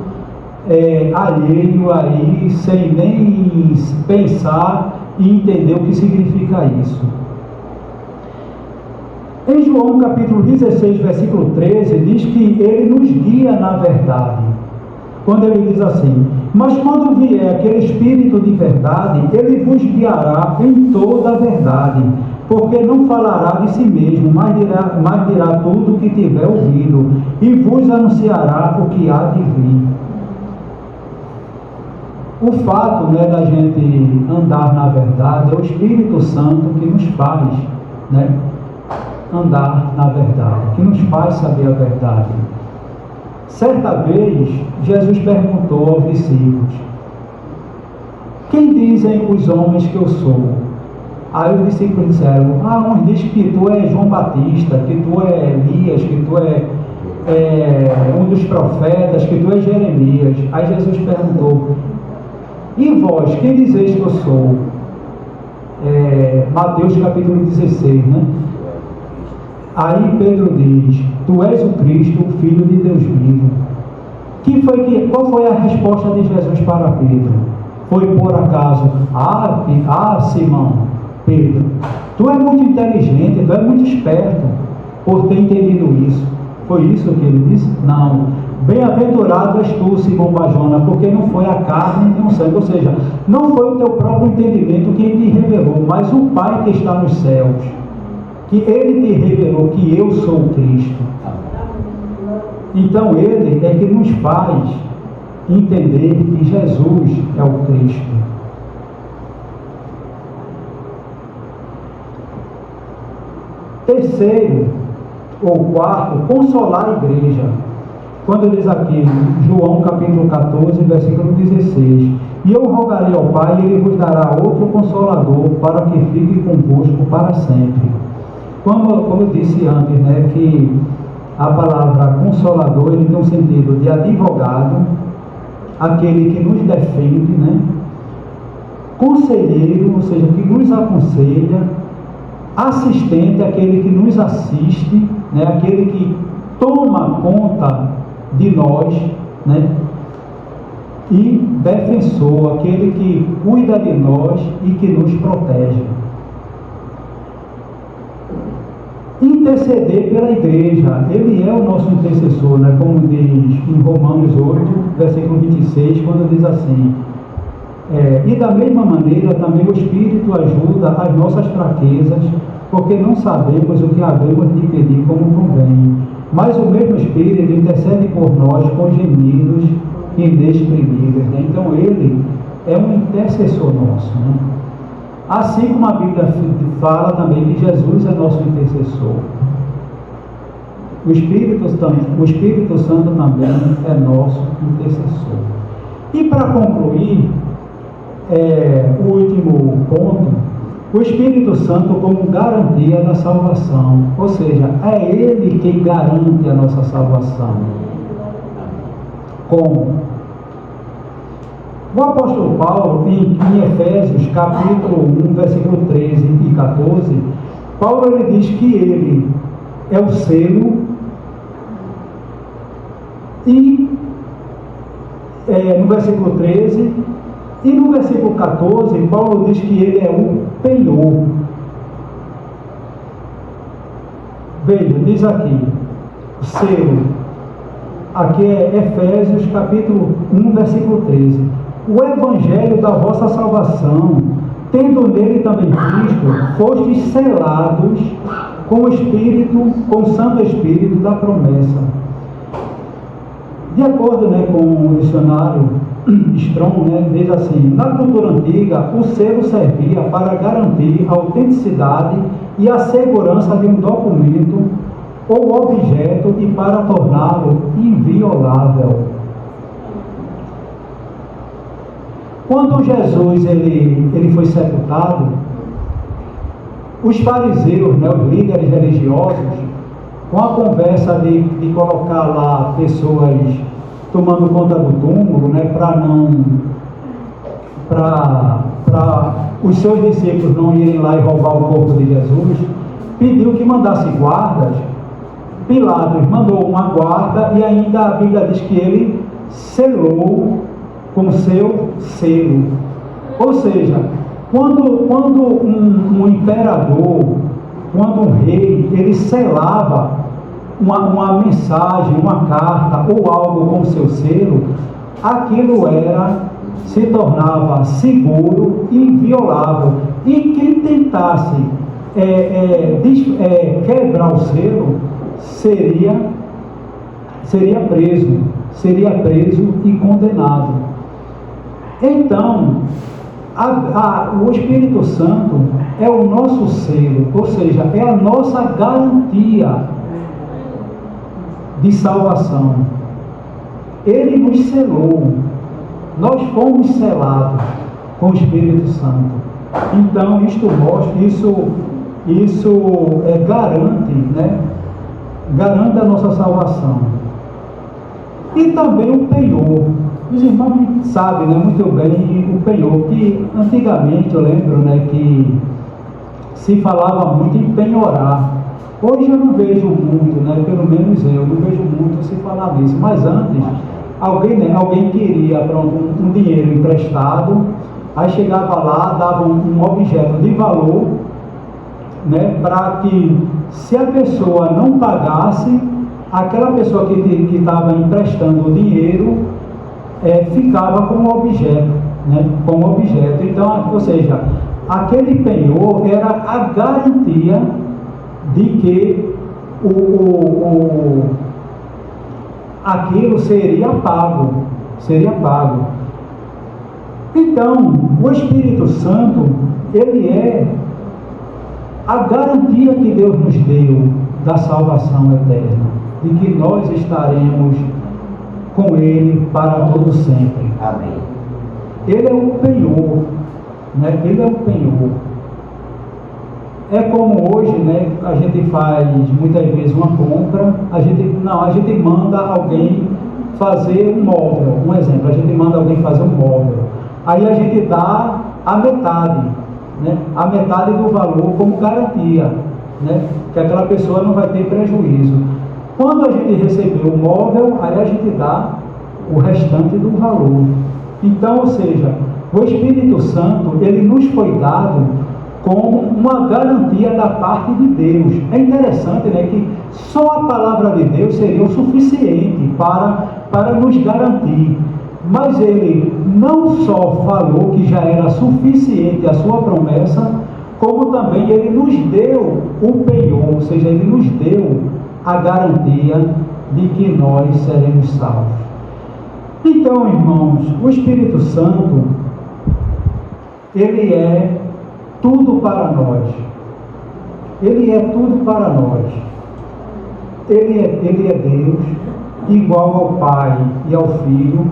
alheio aí, sem nem pensar e entender o que significa isso. Em João capítulo 16, versículo 13, diz que ele nos guia na verdade. Quando ele diz assim: mas quando vier aquele Espírito de verdade, ele vos guiará em toda a verdade, porque não falará de si mesmo, mas dirá tudo o que tiver ouvido, e vos anunciará o que há de vir. O fato, né, da gente andar na verdade é o Espírito Santo que nos faz, né, andar na verdade, que nos faz saber a verdade. Certa vez, Jesus perguntou aos discípulos: quem dizem os homens que eu sou? Aí os discípulos disseram: uns dizem que tu é João Batista, que tu é Elias, que tu é um dos profetas, que tu é Jeremias. Aí Jesus perguntou: e vós, quem dizeis que eu sou? Mateus capítulo 16, né? Aí Pedro diz: tu és o Cristo, o Filho de Deus vivo. Qual foi a resposta de Jesus para Pedro? Foi por acaso: Simão, Pedro, tu é muito inteligente, tu é muito esperto por ter entendido isso. Foi isso que ele disse? Não. Bem-aventurado és tu, Simão Barjona, porque não foi a carne nem o sangue, ou seja, não foi o teu próprio entendimento que te revelou, mas o Pai que está nos céus, que ele te revelou que eu sou o Cristo. Então ele é que nos faz entender que Jesus é o Cristo. Terceiro ou quarto, consolar a igreja. Quando diz aqui, João capítulo 14, versículo 16: e eu rogarei ao Pai, e ele vos dará outro consolador, para que fique convosco para sempre. Como eu disse antes, né, que a palavra consolador, ele tem um sentido de advogado, aquele que nos defende, né? Conselheiro, ou seja, que nos aconselha. Assistente, aquele que nos assiste, né? Aquele que toma conta de nós, né? E defensor, aquele que cuida de nós e que nos protege. Interceder pela igreja, ele é o nosso intercessor, né? Como diz em Romanos 8, versículo 26, quando diz assim: e da mesma maneira também o Espírito ajuda as nossas fraquezas, porque não sabemos o que havemos de pedir como convém, mas o mesmo Espírito intercede por nós com gemidos inexprimíveis, né? Então ele é um intercessor nosso, né? Assim como a Bíblia fala também que Jesus é nosso intercessor. O Espírito Santo também é nosso intercessor. E para concluir, o último ponto, o Espírito Santo como garantia da salvação. Ou seja, é Ele quem garante a nossa salvação. Como? O apóstolo Paulo, em Efésios, capítulo 1, versículo 13 e 14, Paulo ele diz que ele é o selo e no versículo 13 e no versículo 14, Paulo diz que ele é o penhor. Veja, diz aqui, o selo, aqui é Efésios, capítulo 1, versículo 13. O evangelho da vossa salvação, tendo nele também Cristo, fostes selados com o Espírito, com o Santo Espírito da promessa. De acordo, né, com o dicionário Strong, né, diz assim: na cultura antiga, o selo servia para garantir a autenticidade e a segurança de um documento ou objeto e para torná-lo inviolável. Quando Jesus ele foi sepultado, os fariseus, né, os líderes religiosos, com a conversa de colocar lá pessoas tomando conta do túmulo, né, para os seus discípulos não irem lá e roubar o corpo de Jesus, pediu que mandasse guardas. Pilatos mandou uma guarda e ainda a Bíblia diz que ele selou com seu selo. Ou seja, quando um imperador, quando um rei, ele selava uma mensagem, uma carta ou algo com seu selo, aquilo se tornava seguro e inviolável. E quem tentasse quebrar o selo seria preso e condenado. Então, o Espírito Santo é o nosso selo, ou seja, é a nossa garantia de salvação. Ele nos selou, nós fomos selados com o Espírito Santo. Então, isso garante, né? Garante a nossa salvação. E também o penhor. Os irmãos sabem, né, muito bem o penhor, que antigamente eu lembro, né, que se falava muito em penhorar. Hoje eu não vejo muito, né, pelo menos eu não vejo muito se falar disso. Mas antes, alguém queria um dinheiro emprestado, aí chegava lá, dava um objeto de valor, né, para que, se a pessoa não pagasse, aquela pessoa que estava emprestando o dinheiro ficava com o objeto, né, com o objeto. Então, ou seja, aquele penhor era a garantia de que aquilo seria pago. Então, o Espírito Santo, ele é a garantia que Deus nos deu da salvação eterna, de que nós estaremos com Ele para todo sempre. Amém. Ele é o penhor, né? Ele é o penhor. É como hoje, né? A gente faz muitas vezes uma compra, a gente manda alguém fazer um móvel. Um exemplo, a gente manda alguém fazer um móvel. Aí a gente dá a metade, né? A metade do valor como garantia, né? Que aquela pessoa não vai ter prejuízo. Quando a gente receber o móvel, aí a gente dá o restante do valor. Então, ou seja, o Espírito Santo, ele nos foi dado como uma garantia da parte de Deus. É interessante, né, que só a palavra de Deus seria o suficiente para nos garantir. Mas ele não só falou que já era suficiente a sua promessa, como também ele nos deu o penhor, ou seja, ele nos deu a garantia de que nós seremos salvos. Então, irmãos, o Espírito Santo, ele é tudo para nós. Ele é tudo para nós. Ele é Deus, igual ao Pai e ao Filho.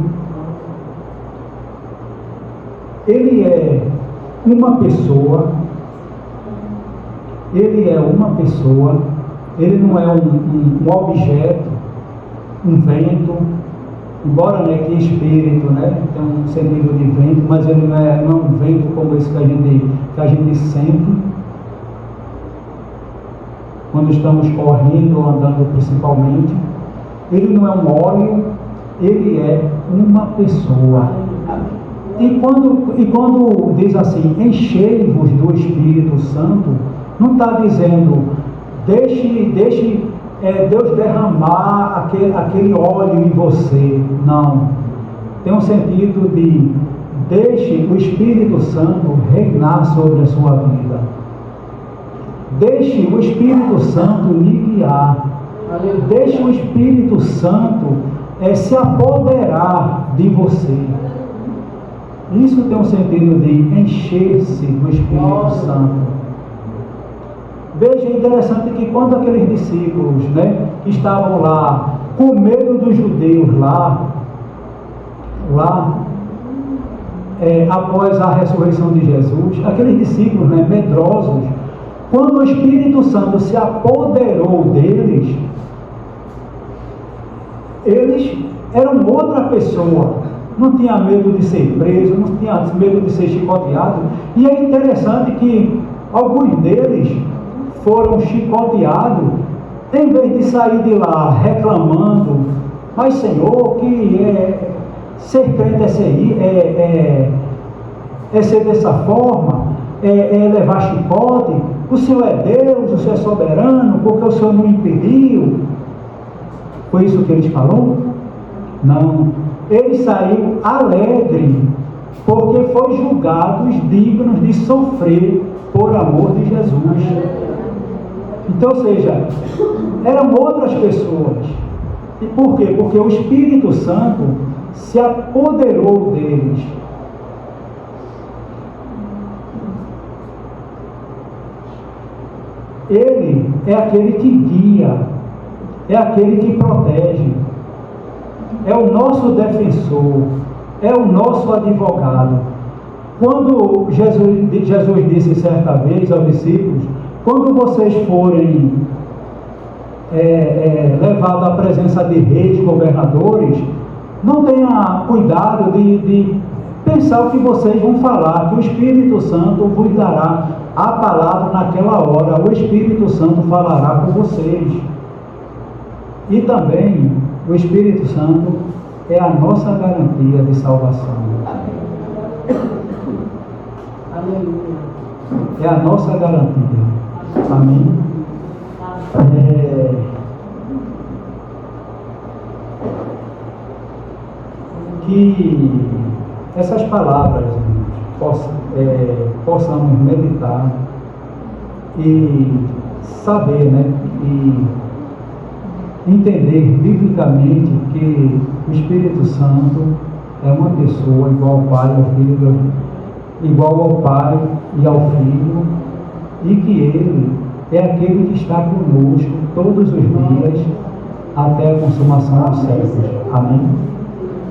Ele é uma pessoa. Ele é uma pessoa. Ele não é um objeto, um vento. Embora, né, que espírito, né, tem um sentido de vento, mas ele não é um vento como esse que a gente sente quando estamos correndo ou andando principalmente. Ele não é um óleo, ele é uma pessoa. E quando diz assim, enchei-vos do Espírito Santo, não está dizendo, deixe Deus derramar aquele óleo em você. Não. Tem um sentido de deixe o Espírito Santo reinar sobre a sua vida. Deixe o Espírito Santo lhe guiar. Deixe o Espírito Santo se apoderar de você. Isso tem um sentido de encher-se do Espírito Santo. Veja, interessante que quando aqueles discípulos, né, que estavam lá, com medo dos judeus após a ressurreição de Jesus, aqueles discípulos, né, medrosos, quando o Espírito Santo se apoderou deles, eles eram outra pessoa, não tinha medo de ser preso, não tinha medo de ser chicoteado, e é interessante que alguns deles foram chicoteados, em vez de sair de lá reclamando, mas Senhor, que ser crente é ser dessa forma, levar chicote, o Senhor é Deus, o Senhor é soberano, porque o Senhor não impediu. Foi isso que eles falaram? Não. Eles saíram alegres, porque foram julgados dignos de sofrer por amor de Jesus. Então, ou seja, eram outras pessoas. E por quê? Porque o Espírito Santo se apoderou deles. Ele é aquele que guia, é aquele que protege, é o nosso defensor, é o nosso advogado. Quando Jesus disse certa vez aos discípulos, quando vocês forem levados à presença de reis, governadores, não tenha cuidado de pensar o que vocês vão falar, que o Espírito Santo vos dará a palavra naquela hora, o Espírito Santo falará com vocês. E também o Espírito Santo é a nossa garantia de salvação. Aleluia. É a nossa garantia. Amém? Que essas palavras possamos meditar e saber, né, e entender biblicamente que o Espírito Santo é uma pessoa igual ao Pai, ao Filho, igual ao Pai e ao Filho, e que Ele é aquele que está conosco todos os dias até a consumação dos séculos. Amém?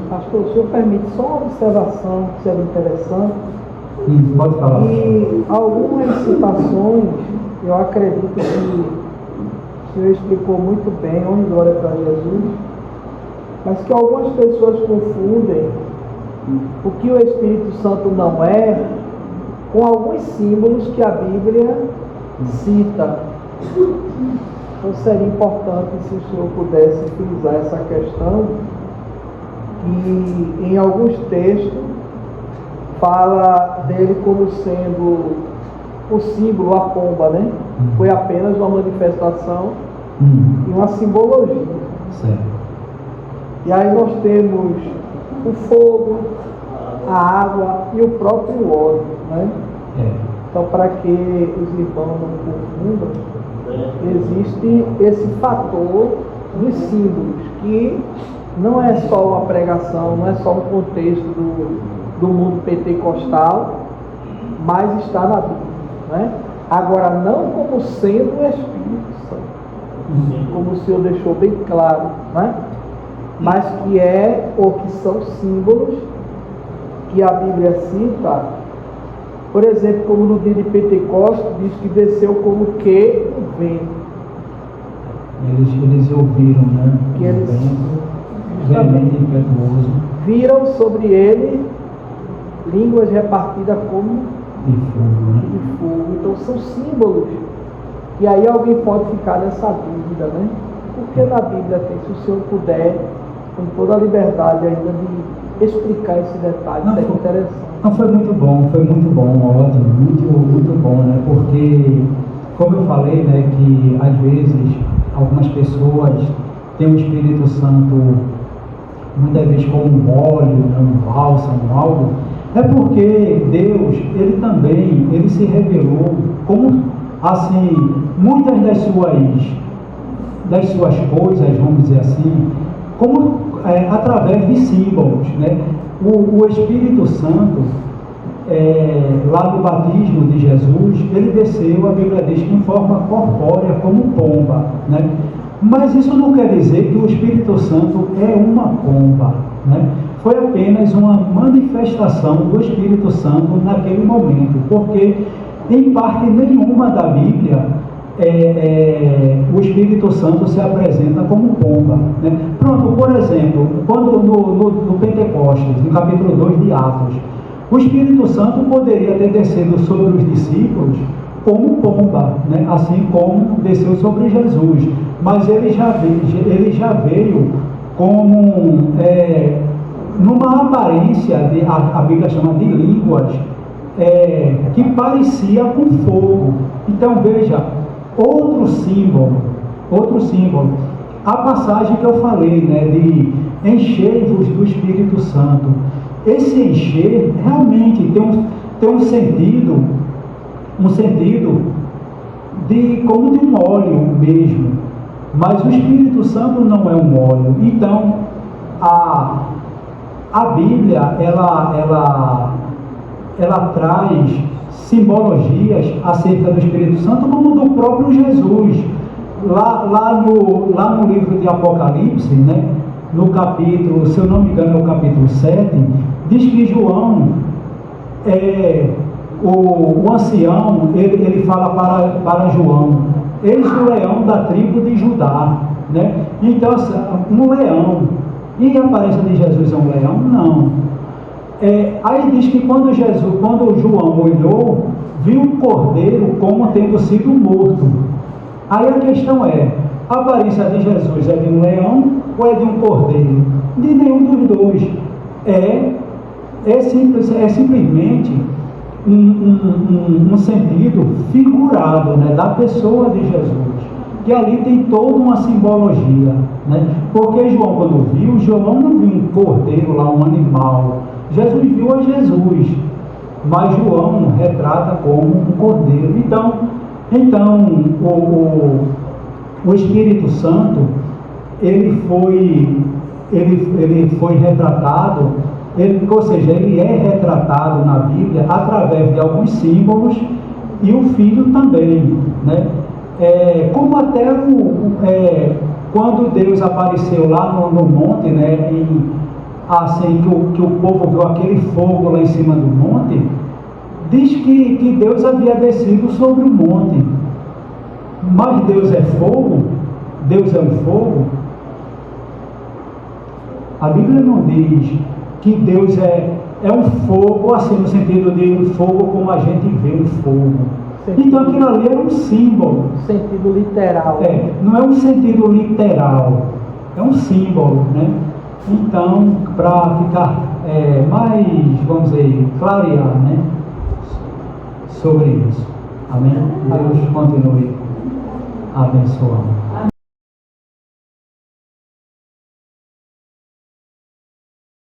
Pastor, o senhor permite só uma observação que seria interessante? Sim, pode falar. E algumas citações, eu acredito que o senhor explicou muito bem, honra e glória para Jesus, mas que algumas pessoas confundem o que o Espírito Santo não é com alguns símbolos que a Bíblia cita. Então seria importante se o senhor pudesse frisar essa questão, que em alguns textos fala dele como sendo o símbolo, a pomba, né? Foi apenas uma manifestação e uma simbologia. Certo. E aí nós temos o fogo, a água e o próprio óleo, né? Então, para que os irmãos não confundam, existe esse fator dos símbolos, que não é só uma pregação, não é só um contexto do mundo pentecostal, mas está na Bíblia, né? Agora, não como sendo o Espírito Santo, como o Senhor deixou bem claro, né? Mas que que são símbolos que a Bíblia cita. Por exemplo, como no dia de Pentecostes, diz que desceu como que o vento. Eles ouviram, né? Que eles veemente e impetuoso. Viram sobre ele línguas repartidas como de fogo, né? de fogo. Então são símbolos. E aí alguém pode ficar nessa dúvida, né? Porque na Bíblia tem, se o senhor puder, com toda a liberdade ainda de explicar esse detalhe, isso é interessante. Não, foi muito bom, ótimo, muito bom, né? Porque, como eu falei, né, que às vezes algumas pessoas têm o Espírito Santo muitas vezes como um óleo, um bálsamo, algo, é porque Deus, ele se revelou como, assim, muitas das suas coisas, vamos dizer assim, como através de símbolos, né? o Espírito Santo, lá no batismo de Jesus, ele desceu, a Bíblia diz que em forma corpórea, como pomba, né? Mas isso não quer dizer que o Espírito Santo é uma pomba, né? Foi apenas uma manifestação do Espírito Santo naquele momento, porque em parte nenhuma da Bíblia o Espírito Santo se apresenta como pomba, né? Pronto, por exemplo, quando no Pentecostes, no capítulo 2 de Atos, o Espírito Santo poderia ter descido sobre os discípulos como pomba, né? Assim como desceu sobre Jesus, mas ele já veio como numa aparência, a Bíblia chama de línguas, que parecia com fogo. Então veja, outro símbolo, a passagem que eu falei, né, de enchei-vos do Espírito Santo. Esse encher realmente tem um sentido de como de um óleo mesmo, mas o Espírito Santo não é um óleo. Então a Bíblia ela traz simbologias acerca do Espírito Santo, como do próprio Jesus. Lá no livro de Apocalipse, né, no capítulo, se eu não me engano, é o capítulo 7, diz que João, o ancião, ele fala para João: eis o leão da tribo de Judá, né? Então, um leão. E a aparência de Jesus é um leão? Não. Aí diz que quando João olhou, viu um cordeiro como tendo sido morto. Aí a questão a aparência de Jesus é de um leão ou é de um cordeiro? De nenhum dos dois. É simplesmente um sentido figurado, né, da pessoa de Jesus, que ali tem toda uma simbologia, né? Porque João, quando viu, João não viu um cordeiro lá, um animal. Jesus viu a Jesus, mas João retrata como um cordeiro. Então o Espírito Santo, ele foi retratado, ou seja, ele é retratado na Bíblia através de alguns símbolos, e o Filho também, né? Como até quando Deus apareceu lá no monte, né, assim que o povo viu aquele fogo lá em cima do monte, diz que Deus havia descido sobre o monte. Mas Deus é fogo? Deus é um fogo? A Bíblia não diz que Deus é um fogo, assim, no sentido de um fogo como a gente vê um fogo. Então aquilo ali era um símbolo. Sentido literal. Não é um sentido literal, é um símbolo, né? Então, para ficar mais, vamos dizer, clarear, né, sobre isso. Amém? Deus continue abençoando.